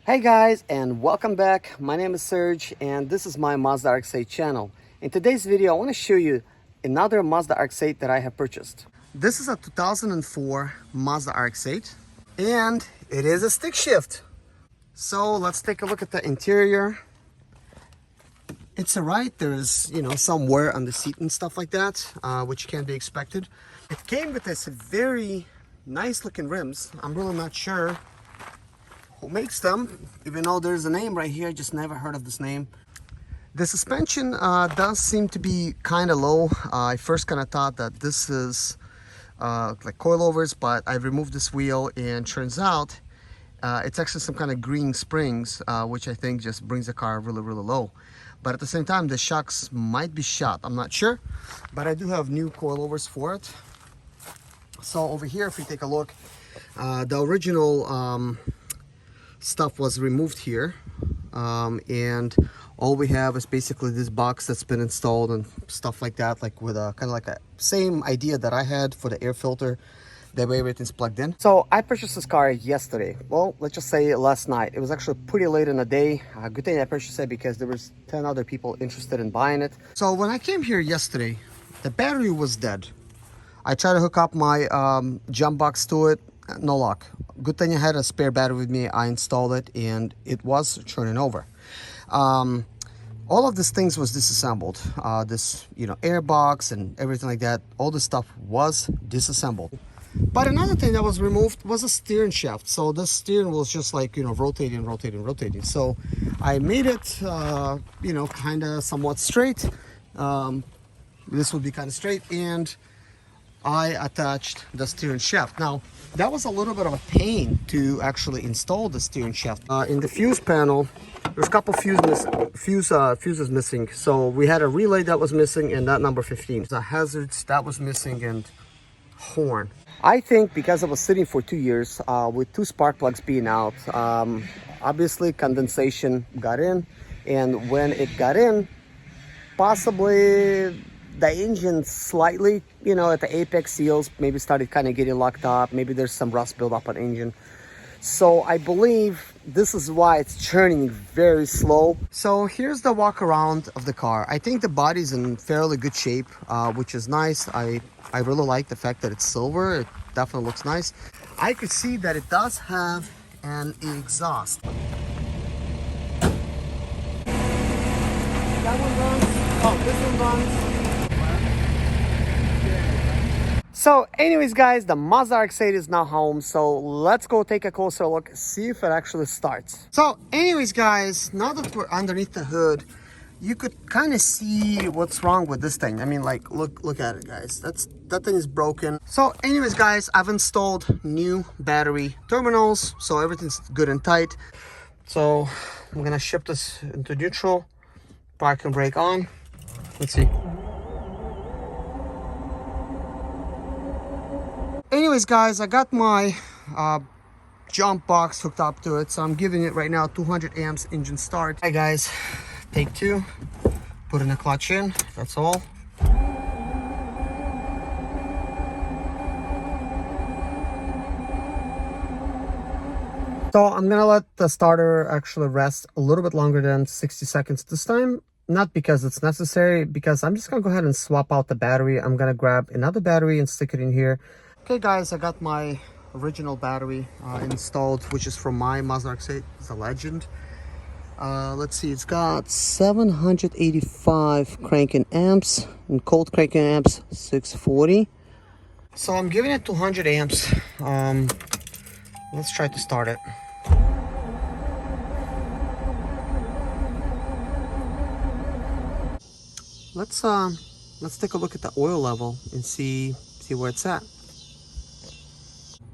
Hey guys, and welcome back. My name is Serge and this is my Mazda RX8 channel. In today's video I want to show you another Mazda RX8 that I have purchased. This is a 2004 Mazda RX8 and it is a stick shift. So let's take a look at the interior. It's alright. There's some wear on the seat and stuff like that, which can be expected. It came with this very nice looking rims. I'm really not sure who makes them, even though there's a name right here. I just never heard of this name. The suspension does seem to be kind of low. I first kind of thought that this is like coilovers, but I removed this wheel and turns out it's actually some kind of green springs, which I think just brings the car really low. But at the same time, the shocks might be shot. I'm not sure, but I do have new coilovers for it. So over here, if we take a look, the original stuff was removed here, and all we have is basically this box that's been installed and stuff like that, like with a kind of like a same idea that I had for the air filter. That way everything's plugged in. So I purchased this car yesterday. Well, let's just say last night. It was actually pretty late in the day. Good thing I purchased it because there was 10 other people interested in buying it. So when I came here yesterday, the battery was dead. I tried to hook up my jump box to it. No luck. Good thing I had a spare battery with me. I installed it and it was turning over. All of these things was disassembled. This air box and everything like that, all this stuff was disassembled. But another thing that was removed was a steering shaft. So the steering was just like rotating. So I made it kind of somewhat straight. This would be kind of straight, and I attached the steering shaft. Now, that was a little bit of a pain to actually install the steering shaft. In the fuse panel, there's a couple fuses missing. So we had a relay that was missing, and that number 15. The hazards that was missing, and horn. I think because it was sitting for 2 years, with 2 spark plugs being out, obviously condensation got in, and when it got in, possibly the engine slightly, at the apex seals, maybe started kind of getting locked up. Maybe there's some rust buildup on engine. So I believe this is why it's churning very slow. So here's the walk around of the car. I think the body's in fairly good shape, which is nice. I really like the fact that it's silver. It definitely looks nice. I could see that it does have an exhaust. That one runs. Oh, this one runs. So anyways guys, the Mazda RX-8 is now home, so let's go take a closer look, see if it actually starts. So anyways guys, now that we're underneath the hood, you could kind of see what's wrong with this thing. I mean, like, look at it guys. That thing is broken. So anyways guys, I've installed new battery terminals, so everything's good and tight. So I'm gonna shift this into neutral, park and brake on. Let's see. Anyways guys, I got my jump box hooked up to it, so I'm giving it right now 200 amps engine start. Hi guys, take 2, put in a clutch in, that's all. So I'm gonna let the starter actually rest a little bit longer than 60 seconds this time. Not because it's necessary, because I'm just gonna go ahead and swap out the battery. I'm gonna grab another battery and stick it in here. Okay guys, I got my original battery installed, which is from my Mazda RX-8. It's a Legend. Let's see, it's got 785 cranking amps and cold cranking amps 640. So I'm giving it 200 amps. Let's try to start it. Let's take a look at the oil level and see where it's at.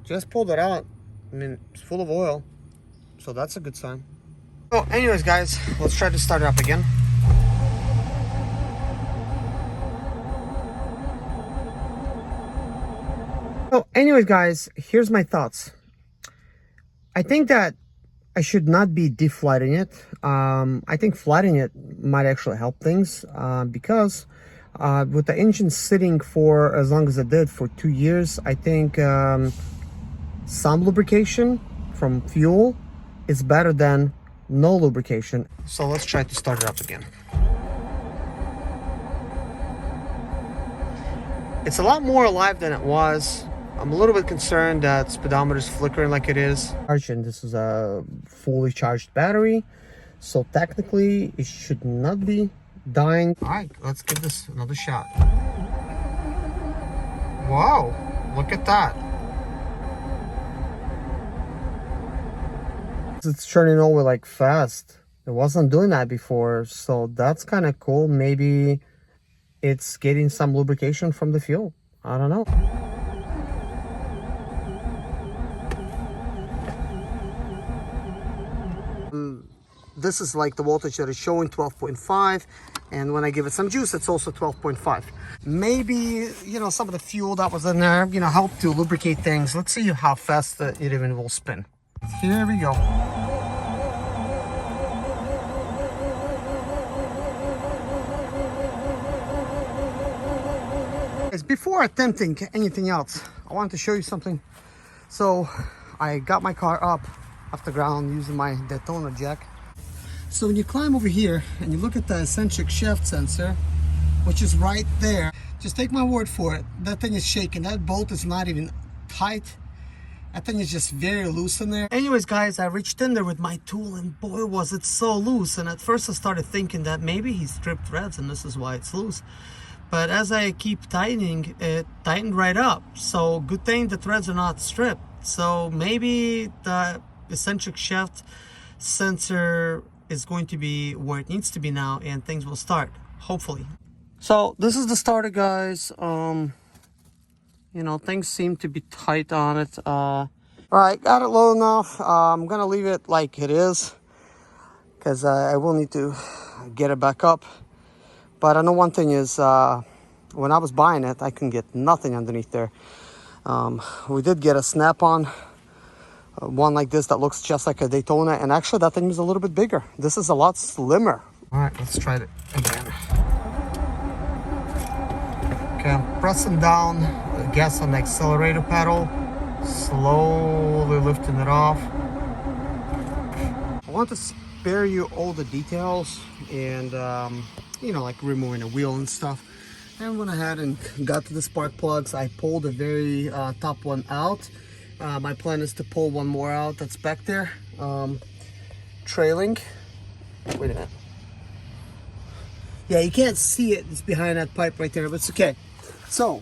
Just pulled it out. I mean, it's full of oil, so that's a good sign. So anyways guys, let's try to start it up again. So anyways guys, here's my thoughts. I think that I should not be deflating it. I think flattening it might actually help things, because with the engine sitting for as long as it did, for 2 years, I think some lubrication from fuel is better than no lubrication. So let's try to start it up again. It's a lot more alive than it was. I'm a little bit concerned that speedometer is flickering like it is. And this is a fully charged battery, so technically it should not be dying. All right, let's give this another shot. Wow, look at that. It's turning over like fast. It wasn't doing that before, so that's kind of cool. Maybe it's getting some lubrication from the fuel. I don't know. This is like the voltage that is showing 12.5, and when I give it some juice, it's also 12.5. Maybe, you know, some of the fuel that was in there, you know, helped to lubricate things. Let's see how fast it even will spin. Here we go. Before attempting anything else, I wanted to show you something. So I got my car up off the ground using my Daytona jack. So when you climb over here and you look at the eccentric shaft sensor, which is right there, just take my word for it, that thing is shaking. That bolt is not even tight. That thing is just very loose in there. Anyways, guys, I reached in there with my tool, and boy, was it so loose. And at first I started thinking that maybe he stripped threads and this is why it's loose. But as I keep tightening, it tightened right up. So good thing the threads are not stripped. So maybe the eccentric shaft sensor is going to be where it needs to be now, and things will start, hopefully. So this is the starter, guys. You know, things seem to be tight on it. All right, got it low enough. I'm gonna leave it like it is, because I will need to get it back up. But I know one thing is, when I was buying it, I couldn't get nothing underneath there. We did get a snap-on, one like this that looks just like a Daytona, and actually that thing is a little bit bigger. This is a lot slimmer. All right, let's try it again. Okay, I'm pressing down the gas on the accelerator pedal, slowly lifting it off. I want to spare you all the details and you know, like removing a wheel and stuff. And went ahead and got to the spark plugs. I pulled the very top one out. My plan is to pull one more out that's back there, trailing. Wait a minute. Yeah, you can't see it. It's behind that pipe right there, but it's okay. So,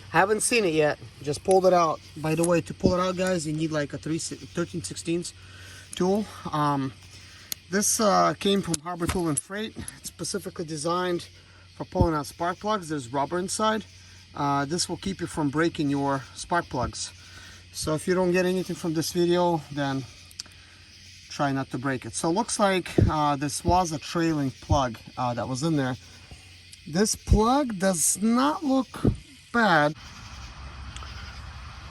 haven't seen it yet. Just pulled it out. By the way, to pull it out, guys, you need like a 13/16 tool. This came from Harbor Tool and Freight. It's specifically designed for pulling out spark plugs. There's rubber inside. This will keep you from breaking your spark plugs. So if you don't get anything from this video, then try not to break it. So it looks like this was a trailing plug that was in there. This plug does not look bad.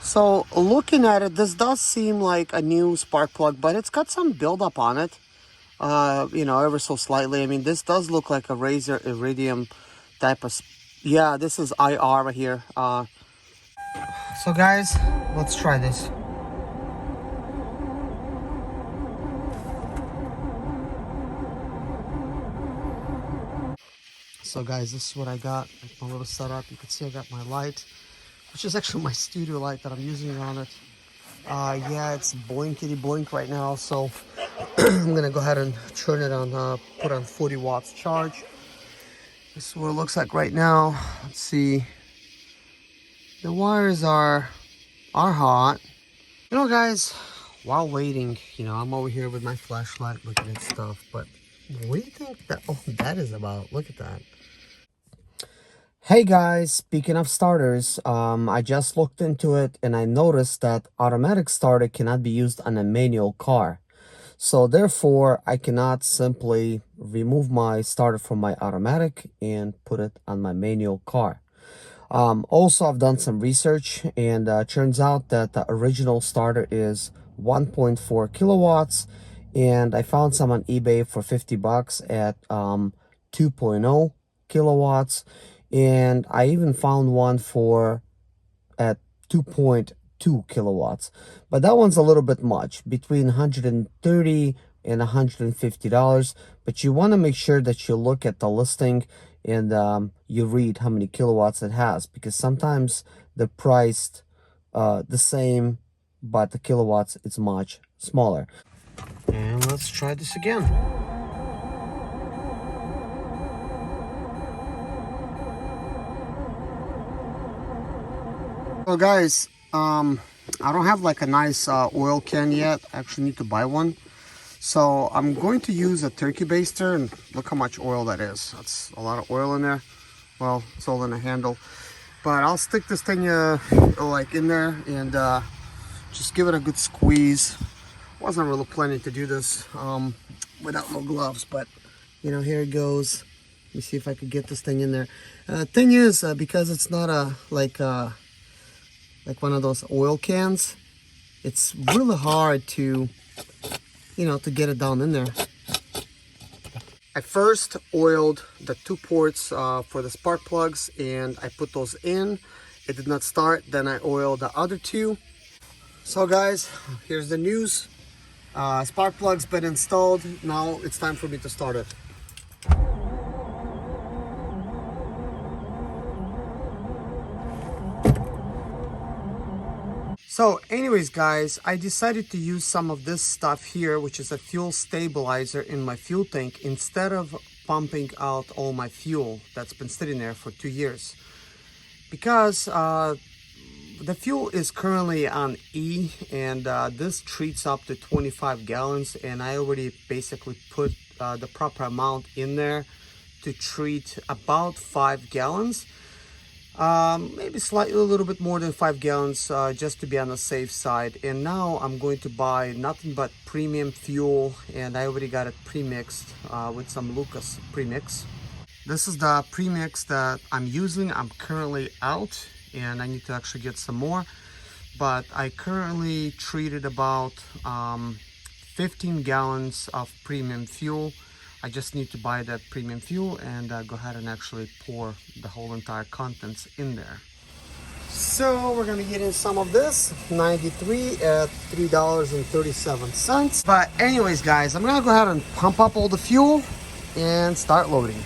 So looking at it, this does seem like a new spark plug, but it's got some buildup on it. You know, ever so slightly. I mean, this does look like a Razor Iridium type of, yeah, this is IR right here. So guys, let's try this. So guys, this is what I got, like my little setup. You can see I got my light, which is actually my studio light that I'm using on it. Yeah, it's blinkety blink right now, so I'm gonna go ahead and turn it on, put on 40 watts charge. This is what it looks like right now. Let's see. The wires are hot. You know, guys, while waiting, you know, I'm over here with my flashlight looking at stuff, but what do you think that, oh, that is about? Look at that. Hey guys, speaking of starters, I just looked into it and I noticed that automatic starter cannot be used on a manual car. So therefore, I cannot simply remove my starter from my automatic and put it on my manual car. Also, I've done some research, and turns out that the original starter is 1.4 kilowatts, and I found some on eBay for 50 bucks at 2.0 kilowatts, and I even found one for at 2.2 102 kilowatts, but that one's a little bit much, between 130 and $150. But you want to make sure that you look at the listing and you read how many kilowatts it has, because sometimes they're priced the same, but the kilowatts is much smaller. And let's try this again. So guys, I don't have like a nice oil can yet. I actually need to buy one. So I'm going to use a turkey baster, and look how much oil that is. That's a lot of oil in there. Well, it's all in a handle. But I'll stick this thing like in there and just give it a good squeeze. Wasn't really planning to do this without no gloves, but you know, here it goes. Let me see if I could get this thing in there. Thing is, because it's not like one of those oil cans, it's really hard to, you know, to get it down in there. I first oiled the 2 ports for the spark plugs, and I put those in. It did not start. Then I oiled the other 2. So guys, here's the news. Spark plug's been installed. Now it's time for me to start it. So anyways guys, I decided to use some of this stuff here, which is a fuel stabilizer in my fuel tank, instead of pumping out all my fuel that's been sitting there for 2 years. Because the fuel is currently on E, and this treats up to 25 gallons, and I already basically put the proper amount in there to treat about 5 gallons. Maybe slightly a little bit more than 5 gallons, just to be on the safe side. And now I'm going to buy nothing but premium fuel, and I already got it pre-mixed with some Lucas premix. This is the premix that I'm using. I'm currently out, and I need to actually get some more, but I currently treated about 15 gallons of premium fuel. I just need to buy that premium fuel and go ahead and actually pour the whole entire contents in there. So we're gonna get in some of this 93 at $3.37. But anyways guys, I'm gonna go ahead and pump up all the fuel and start loading.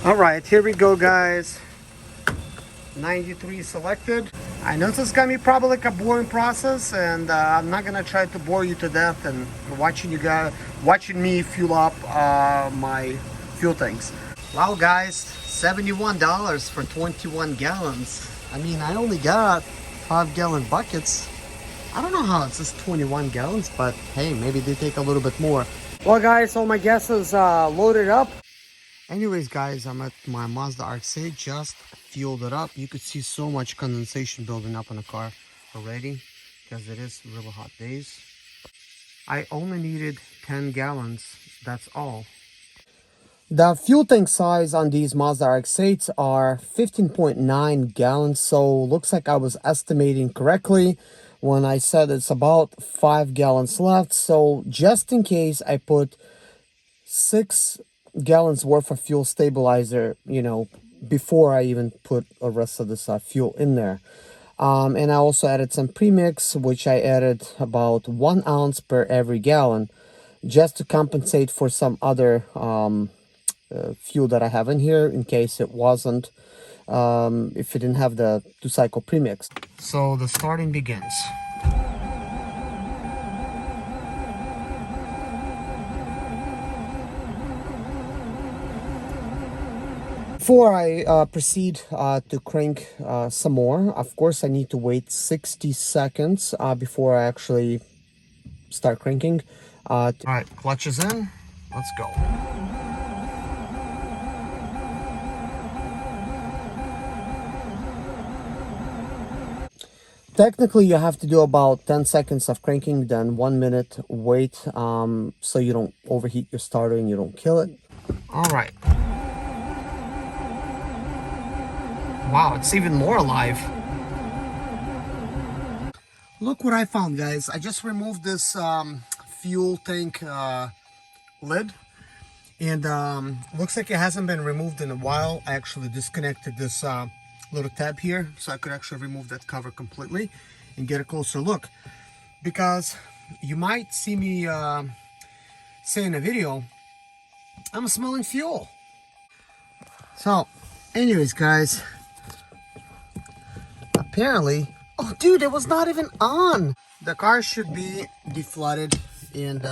All right, here we go guys. 93 selected. I know this is gonna be probably like a boring process, and I'm not gonna try to bore you to death and watching me fuel up my fuel tanks. Wow guys, $71 for 21 gallons. I mean, I only got 5-gallon buckets. I don't know how it's just 21 gallons, but hey, maybe they take a little bit more. Well guys, all my gas is loaded up. Anyways guys, I'm at my Mazda RX8, just fueled it up. You could see so much condensation building up in the car already, because it is really hot days. I only needed 10 gallons, that's all. The fuel tank size on these Mazda RX8s are 15.9 gallons, so looks like I was estimating correctly when I said it's about 5 gallons left. So just in case, I put 6 gallons worth of fuel stabilizer, you know, before I even put the rest of this fuel in there. And I also added some premix, which I added about 1 ounce per every gallon, just to compensate for some other fuel that I have in here, in case it wasn't, if it didn't have the 2-cycle premix. So the starting begins. Before I proceed to crank some more, of course I need to wait 60 seconds before I actually start cranking. All right, clutch is in, let's go. Technically, you have to do about 10 seconds of cranking, then 1 minute wait, so you don't overheat your starter and you don't kill it. All right. Wow, it's even more alive. Look what I found, guys. I just removed this fuel tank lid, and looks like it hasn't been removed in a while. I actually disconnected this little tab here, so I could actually remove that cover completely. and get a closer look, because you might see me say in a video, I'm smelling fuel. So anyways, guys, apparently, oh dude, it was not even on. The car should be deflooded, and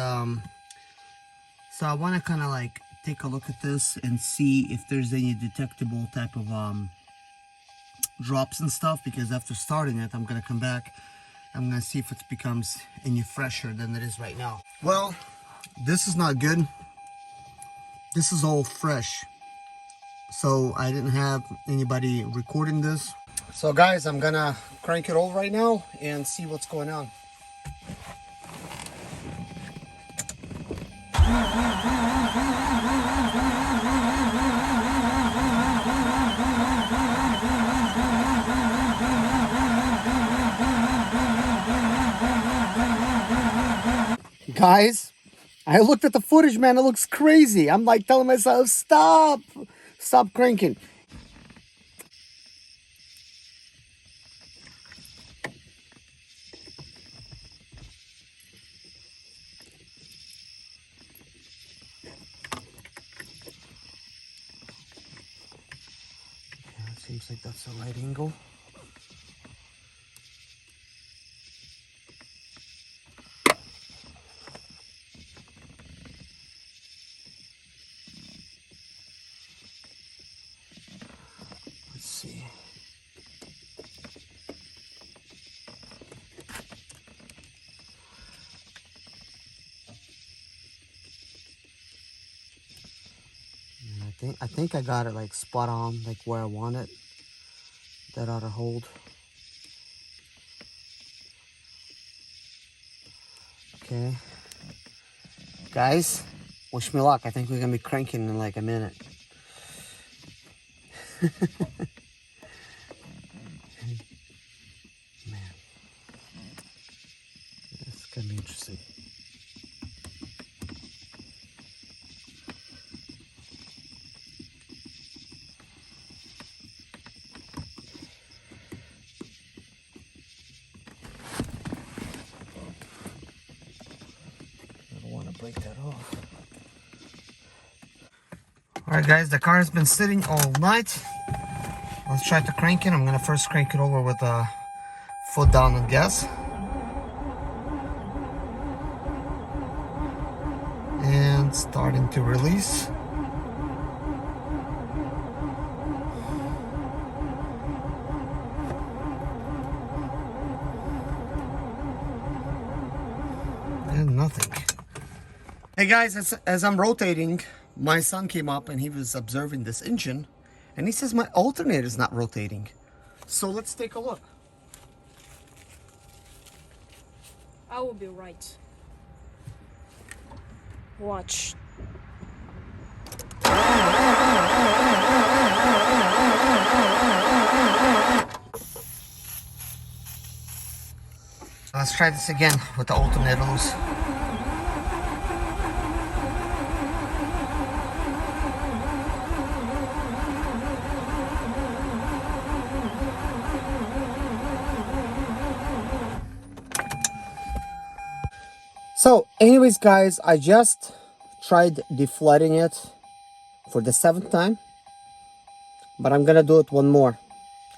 so I want to kind of like take a look at this and see if there's any detectable type of drops and stuff, because after starting it, I'm gonna come back, I'm gonna see if it becomes any fresher than it is right now. Well, this is not good. This is all fresh, so I didn't have anybody recording this. So guys, I'm gonna crank it over right now and see what's going on. Guys, I looked at the footage, man, it looks crazy. I'm like telling myself, stop cranking. Yeah, it seems like that's the right angle. Let's see. I think I got it like spot on, like where I want it. That ought to hold. Okay. Guys, wish me luck. I think we're gonna be cranking in like a minute. Man, this is gonna be interesting. Break that off. All right, guys, the car has been sitting all night. Let's try to crank it. I'm gonna first crank it over with a foot down on gas, and starting to release. And nothing. Hey guys, as I'm rotating, my son came up and he was observing this engine, and he says my alternator is not rotating. So let's take a look. I will be right. Watch. Let's try this again with the alternator loose. So anyways, guys, I just tried deflooding it for the 7th time, but I'm gonna do it one more.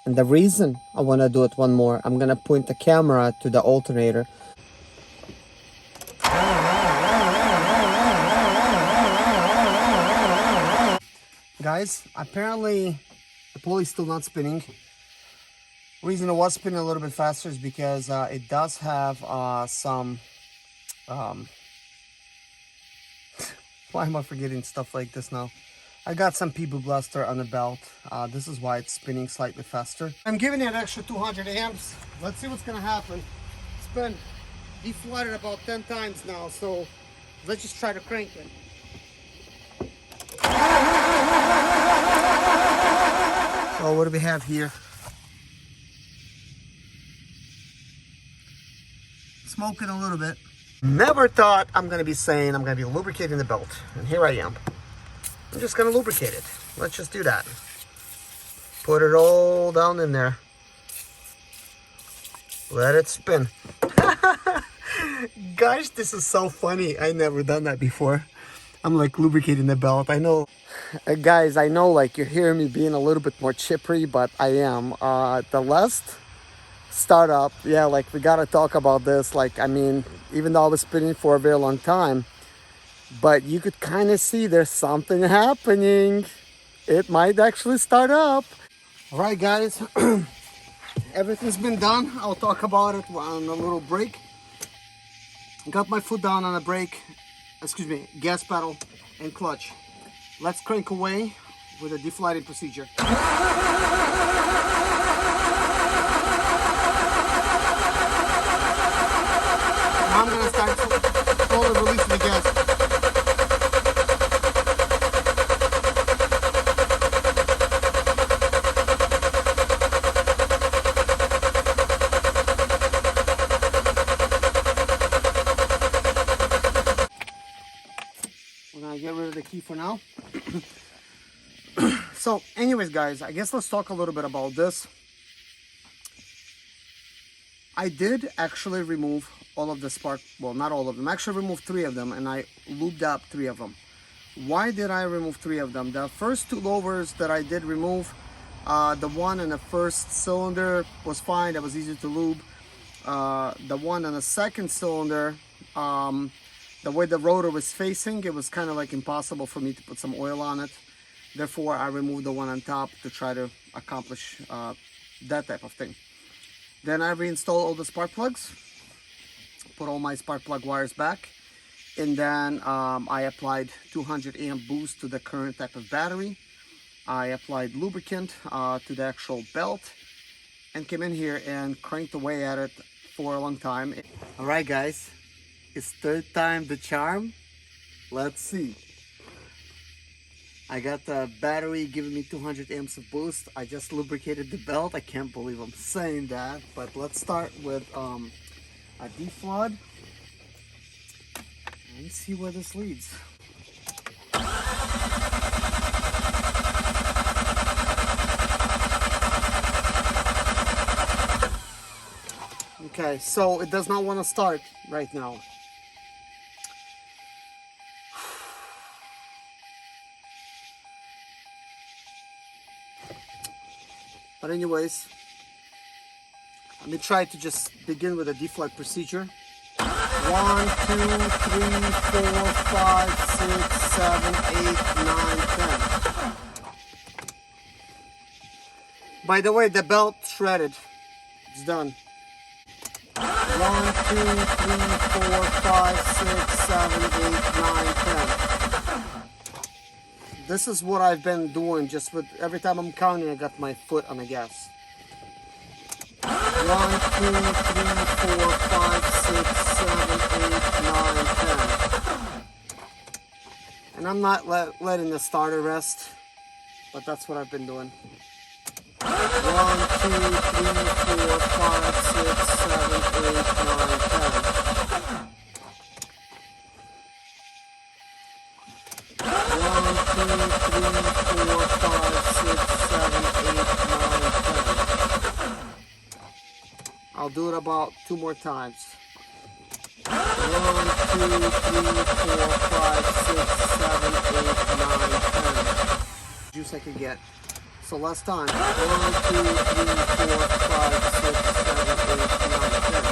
And the reason I want to do it one more, I'm gonna point the camera to the alternator. Guys, apparently the pulley's still not spinning. Reason it was spinning a little bit faster is because it does have some why am I forgetting stuff like this now? I got some PB Blaster on the belt. This is why it's spinning slightly faster. I'm giving it an extra 200 amps. Let's see what's gonna happen. It's been deflooded about 10 times now, so let's just try to crank it. So what do we have here? Smoking a little bit. Never thought I'm gonna be saying I'm gonna be lubricating the belt, and here I am. I'm just gonna lubricate it. Let's just do that. Put it all down in there. Let it spin. Gosh, this is so funny. I never done that before. I'm like lubricating the belt. I know, guys, I know like you're hearing me being a little bit more chippery, but I am. The last startup, yeah, like we gotta talk about this. Like, I mean, even though I was spinning for a very long time, but you could kind of see there's something happening. It might actually start up. All right, guys, everything's been done. I'll talk about it on a little break. Got my foot down on the brake, excuse me, gas pedal and clutch. Let's crank away with the deflating procedure. Now I'm gonna start slowly releasing the gas. We're gonna get rid of the key for now. So anyways, guys, I guess let's talk a little bit about this. I did actually remove all of the spark, well, not all of them, I actually removed 3 of them, and I lubed up 3 of them. Why did I remove 3 of them? The first 2 lowers that I did remove, the one in the first cylinder was fine, that was easy to lube. The one in the second cylinder, the way the rotor was facing, it was kind of like impossible for me to put some oil on it. Therefore, I removed the one on top to try to accomplish that type of thing. Then I reinstalled all the spark plugs, put all my spark plug wires back, and then I applied 200 amp boost to the current type of battery. I applied lubricant to the actual belt and came in here and cranked away at it for a long time. All right, guys, it's third time the charm. Let's see. I got the battery giving me 200 amps of boost. I just lubricated the belt. I can't believe I'm saying that, but let's start with a defload and see where this leads. Okay, so it does not want to start right now. But anyways, let me try to just begin with a deflate procedure. 1, 2, 3, 4, 5, 6, 7, 8, 9, 10. By the way, the belt shredded. It's done. 1, 2, 3, 4, 5, 6, 7, 8, 9, 10. This is what I've been doing, just with every time I'm counting, I got my foot on the gas. 1, 2, 3, 4, 5, 6, 7, 8, 9, 10. And I'm not letting the starter rest, but that's what I've been doing. 1, 2, 3, 4, 5, 6, 7, 8, 9, 10. 1, 2, 3, 4, 5, 6, 7, 8, 9, 10. I'll do it about 2 more times. 1, 2, 3, 4, 5, 6, 7, 8, 9, 10. Juice I could get. So last time. 1, 2, 3, 4, 5, 6, 7, 8, 9, 10.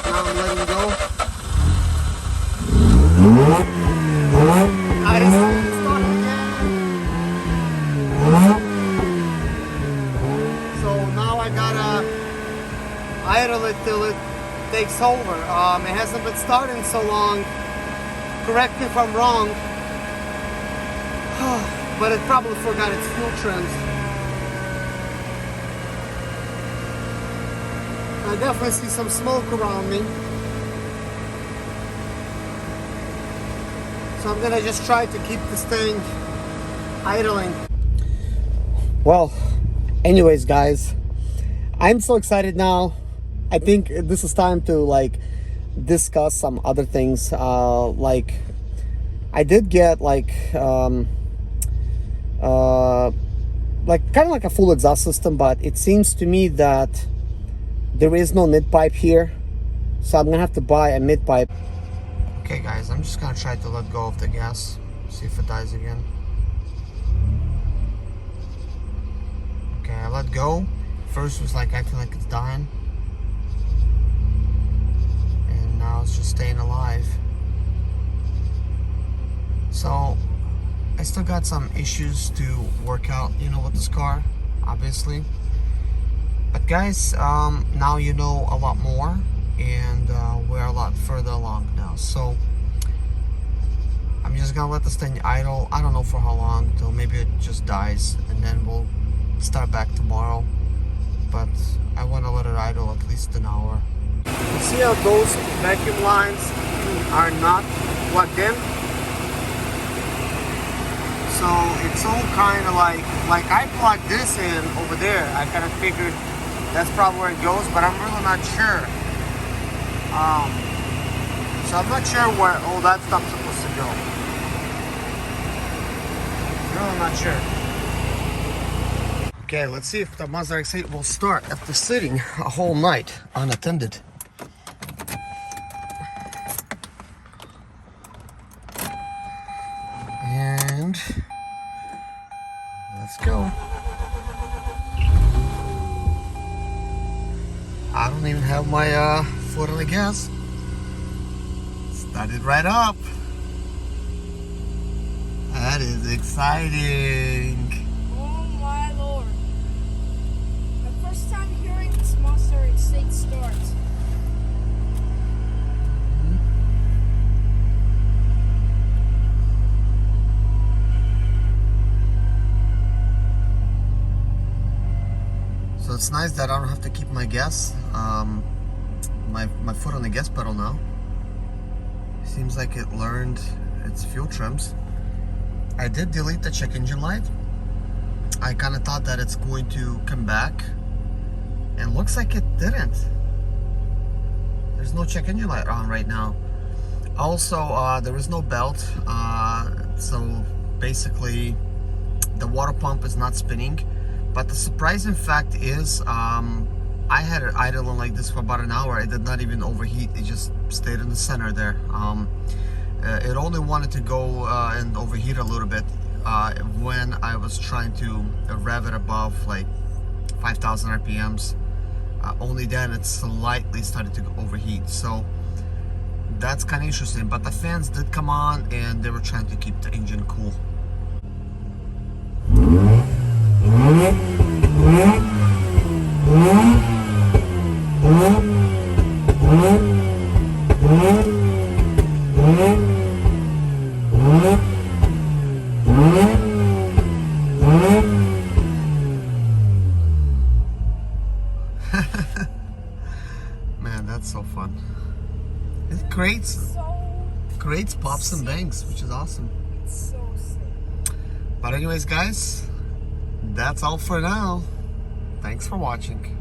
Now I'm letting go. I just start again. So now I gotta idle it till it takes over. It hasn't been starting so long. Correct me if I'm wrong. But it probably forgot its fuel trims. I definitely see some smoke around me. So I'm gonna just try to keep this thing idling. Well, anyways, guys, I'm so excited now. I think this is time to like discuss some other things. Like I did get like kind of like a full exhaust system, but it seems to me that there is no mid pipe here, so I'm gonna have to buy a mid pipe. Okay guys, I'm just gonna try to let go of the gas, see if it dies again. Okay, I let go. First it was like acting like it's dying, and now it's just staying alive. So I still got some issues to work out, you know, with this car, obviously. But guys, now you know a lot more, and we're a lot further along now. So I'm just gonna let this thing idle. I don't know for how long, till maybe it just dies, and then we'll start back tomorrow. But I want to let it idle at least an hour. See how those vacuum lines are not plugged in? So it's all kind of like I plugged this in over there. I kind of figured that's probably where it goes, but I'm really not sure. So I'm not sure where all that stuff's supposed to go. Really not sure. Okay, let's see if the Mazda RX8 will start after sitting a whole night unattended. And let's go. I don't even have my foot on the gas. Started right up. That is exciting. Oh my lord. My first time hearing this Mazda RX8 start. So it's nice that I don't have to keep my gas, my foot on the gas pedal now. Seems like it learned its fuel trims. I did delete the check engine light. I kind of thought that it's going to come back, and looks like it didn't. There's no check engine light on right now. Also, there is no belt, so basically the water pump is not spinning. But the surprising fact is, I had it idling like this for about an hour. It did not even overheat. It just stayed in the center there. It only wanted to go and overheat a little bit when I was trying to rev it above like 5,000 RPMs. Only then it slightly started to overheat. So that's kind of interesting. But the fans did come on, and they were trying to keep the engine cool. Man, that's so fun. It creates pops and bangs, which is awesome. It's so sick. But anyways, guys, that's all for now. Thanks for watching.